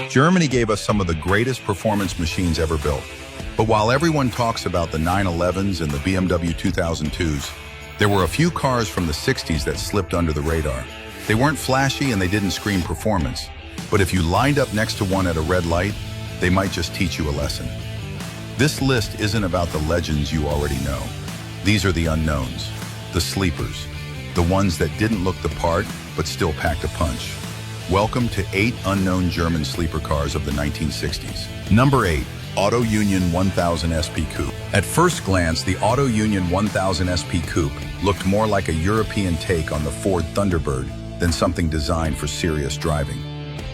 Germany gave us some of the greatest performance machines ever built. But while everyone talks about the 911s and the BMW 2002s, there were a few cars from the 60s that slipped under the radar. They weren't flashy and they didn't scream performance, but if you lined up next to one at a red light, they might just teach you a lesson. This list isn't about the legends you already know. These are the unknowns, the sleepers, the ones that didn't look the part but still packed a punch. Welcome to 8 unknown German sleeper cars of the 1960s. Number 8. Auto Union 1000 SP Coupe. At first glance, the Auto Union 1000 SP Coupe looked more like a European take on the Ford Thunderbird than something designed for serious driving.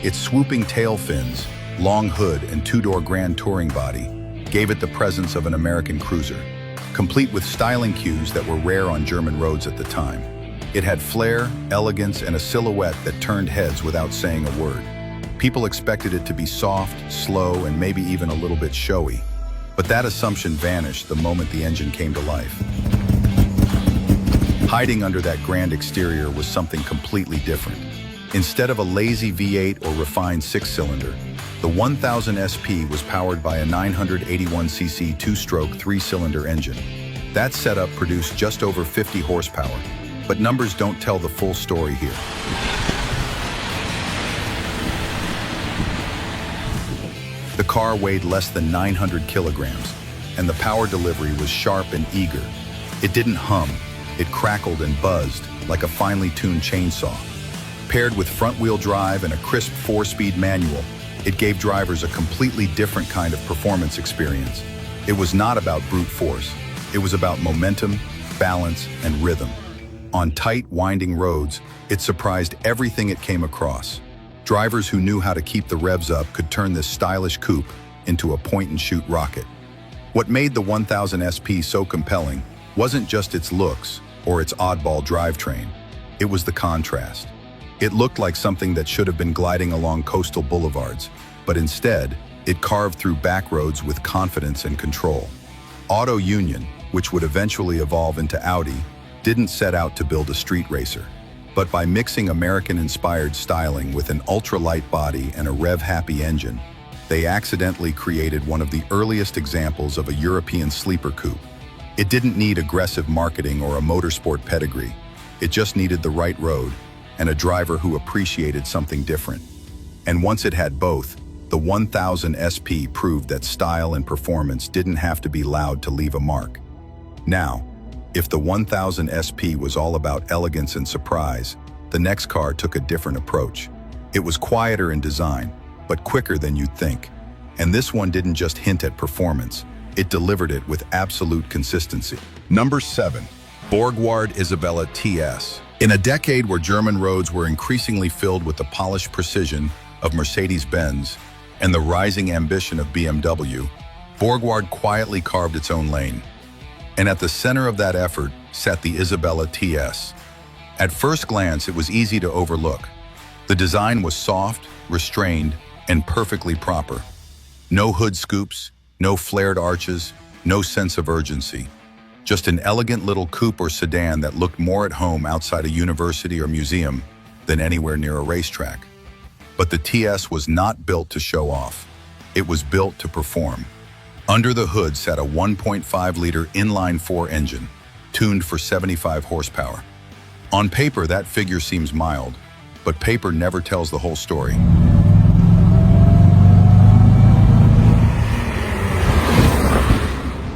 Its swooping tail fins, long hood, and two-door Grand Touring body gave it the presence of an American cruiser, complete with styling cues that were rare on German roads at the time. It had flair, elegance, and a silhouette that turned heads without saying a word. People expected it to be soft, slow, and maybe even a little bit showy. But that assumption vanished the moment the engine came to life. Hiding under that grand exterior was something completely different. Instead of a lazy V8 or refined six-cylinder, the 1000 SP was powered by a 981cc two-stroke three-cylinder engine. That setup produced just over 50 horsepower, but numbers don't tell the full story here. The car weighed less than 900 kilograms, and the power delivery was sharp and eager. It didn't hum, it crackled and buzzed like a finely tuned chainsaw. Paired with front-wheel drive and a crisp 4-speed manual, it gave drivers a completely different kind of performance experience. It was not about brute force. It was about momentum, balance, and rhythm. On tight, winding roads, it surprised everything it came across. Drivers who knew how to keep the revs up could turn this stylish coupe into a point-and-shoot rocket. What made the 1000 SP so compelling wasn't just its looks or its oddball drivetrain. It was the contrast. It looked like something that should have been gliding along coastal boulevards, but instead, it carved through back roads with confidence and control. Auto Union, which would eventually evolve into Audi, didn't set out to build a street racer. But by mixing American-inspired styling with an ultra-light body and a rev-happy engine, they accidentally created one of the earliest examples of a European sleeper coupe. It didn't need aggressive marketing or a motorsport pedigree. It just needed the right road and a driver who appreciated something different. And once it had both, the 1000 SP proved that style and performance didn't have to be loud to leave a mark. Now, if the 1000 SP was all about elegance and surprise, the next car took a different approach. It was quieter in design, but quicker than you'd think. And this one didn't just hint at performance, it delivered it with absolute consistency. Number 7. Borgward Isabella TS. In a decade where German roads were increasingly filled with the polished precision of Mercedes-Benz and the rising ambition of BMW, Borgward quietly carved its own lane. And at the center of that effort sat the Isabella TS. At first glance, it was easy to overlook. The design was soft, restrained, and perfectly proper. No hood scoops, no flared arches, no sense of urgency. Just an elegant little coupe or sedan that looked more at home outside a university or museum than anywhere near a racetrack. But the TS was not built to show off. It was built to perform. Under the hood sat a 1.5-liter inline-4 engine, tuned for 75 horsepower. On paper, that figure seems mild, but paper never tells the whole story.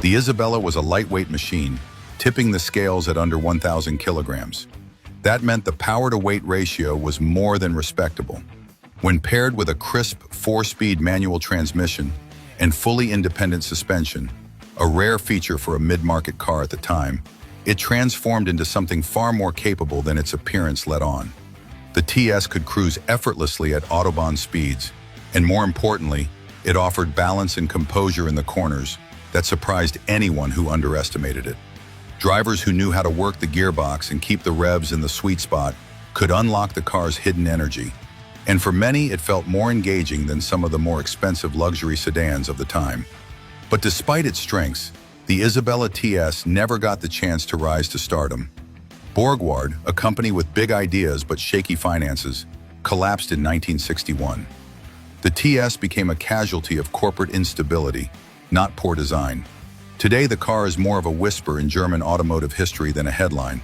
The Isabella was a lightweight machine, tipping the scales at under 1,000 kilograms. That meant the power-to-weight ratio was more than respectable. When paired with a crisp 4-speed manual transmission and fully independent suspension, a rare feature for a mid-market car at the time, it transformed into something far more capable than its appearance let on. The TS could cruise effortlessly at Autobahn speeds, and more importantly, it offered balance and composure in the corners that surprised anyone who underestimated it. Drivers who knew how to work the gearbox and keep the revs in the sweet spot could unlock the car's hidden energy. And for many, it felt more engaging than some of the more expensive luxury sedans of the time. But despite its strengths, the Isabella TS never got the chance to rise to stardom. Borgward, a company with big ideas but shaky finances, collapsed in 1961. The TS became a casualty of corporate instability, not poor design. Today, the car is more of a whisper in German automotive history than a headline.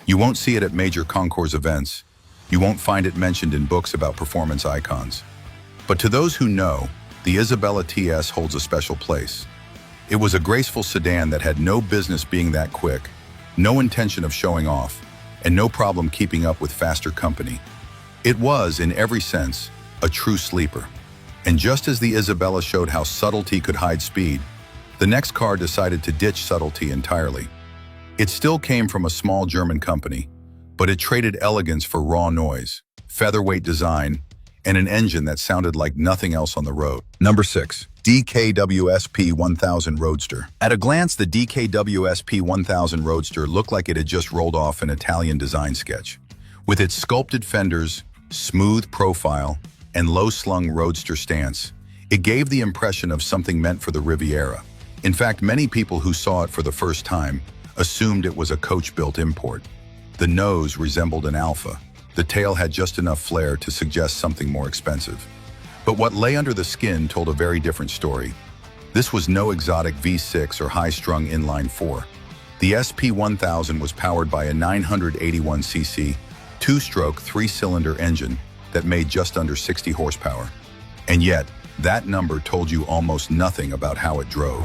You won't see it at major concours events. You won't find it mentioned in books about performance icons. But to those who know, the Isabella TS holds a special place. It was a graceful sedan that had no business being that quick, no intention of showing off, and no problem keeping up with faster company. It was, in every sense, a true sleeper. And just as the Isabella showed how subtlety could hide speed, the next car decided to ditch subtlety entirely. It still came from a small German company, but it traded elegance for raw noise, featherweight design, and an engine that sounded like nothing else on the road. Number 6. DKW SP1000 Roadster. At a glance, the DKW SP1000 Roadster looked like it had just rolled off an Italian design sketch. With its sculpted fenders, smooth profile, and low-slung roadster stance, it gave the impression of something meant for the Riviera. In fact, many people who saw it for the first time assumed it was a coach-built import. The nose resembled an Alfa. The tail had just enough flair to suggest something more expensive. But what lay under the skin told a very different story. This was no exotic V6 or high-strung inline-4. The SP1000 was powered by a 981cc, two-stroke, three-cylinder engine that made just under 60 horsepower. And yet, that number told you almost nothing about how it drove.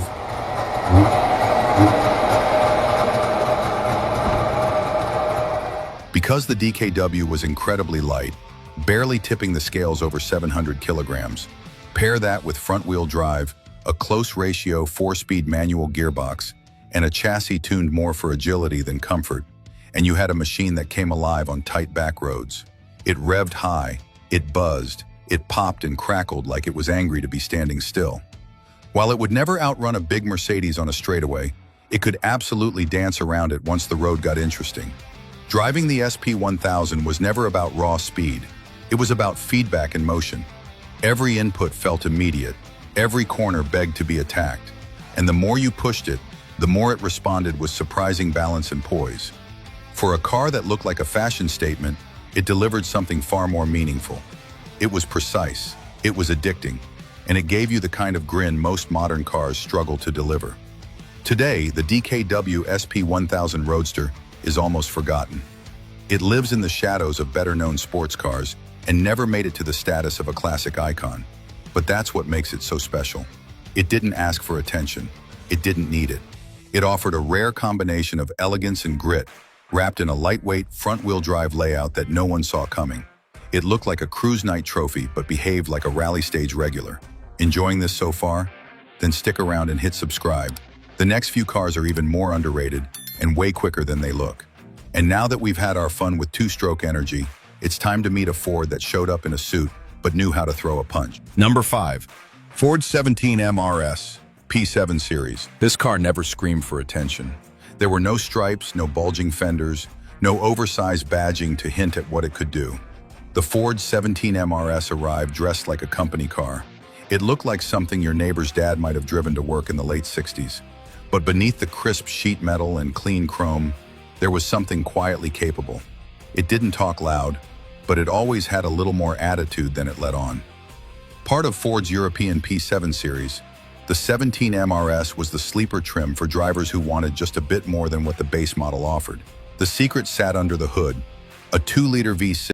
Because the DKW was incredibly light, barely tipping the scales over 700 kilograms, pair that with front-wheel drive, a close-ratio 4-speed manual gearbox, and a chassis tuned more for agility than comfort, and you had a machine that came alive on tight back roads. It revved high, it buzzed, it popped and crackled like it was angry to be standing still. While it would never outrun a big Mercedes on a straightaway, it could absolutely dance around it once the road got interesting. Driving the SP1000 was never about raw speed. It was about feedback and motion. Every input felt immediate. Every corner begged to be attacked. And the more you pushed it, the more it responded with surprising balance and poise. For a car that looked like a fashion statement, it delivered something far more meaningful. It was precise, it was addicting, and it gave you the kind of grin most modern cars struggle to deliver. Today, the DKW SP1000 Roadster is almost forgotten. It lives in the shadows of better-known sports cars and never made it to the status of a classic icon. But that's what makes it so special. It didn't ask for attention. It didn't need it. It offered a rare combination of elegance and grit, wrapped in a lightweight front-wheel drive layout that no one saw coming. It looked like a cruise night trophy, but behaved like a rally stage regular. Enjoying this so far? Then stick around and hit subscribe. The next few cars are even more underrated and way quicker than they look. And now that we've had our fun with two-stroke energy, it's time to meet a Ford that showed up in a suit but knew how to throw a punch. Number 5. Ford 17M RS P7 Series. This car never screamed for attention. There were no stripes, no bulging fenders, no oversized badging to hint at what it could do. The Ford 17M RS arrived dressed like a company car. It looked like something your neighbor's dad might have driven to work in the late 60s. But beneath the crisp sheet metal and clean chrome, there was something quietly capable. It didn't talk loud, but it always had a little more attitude than it let on. Part of Ford's European P7 series, the 17M RS was the sleeper trim for drivers who wanted just a bit more than what the base model offered. The secret sat under the hood, a 2-liter V6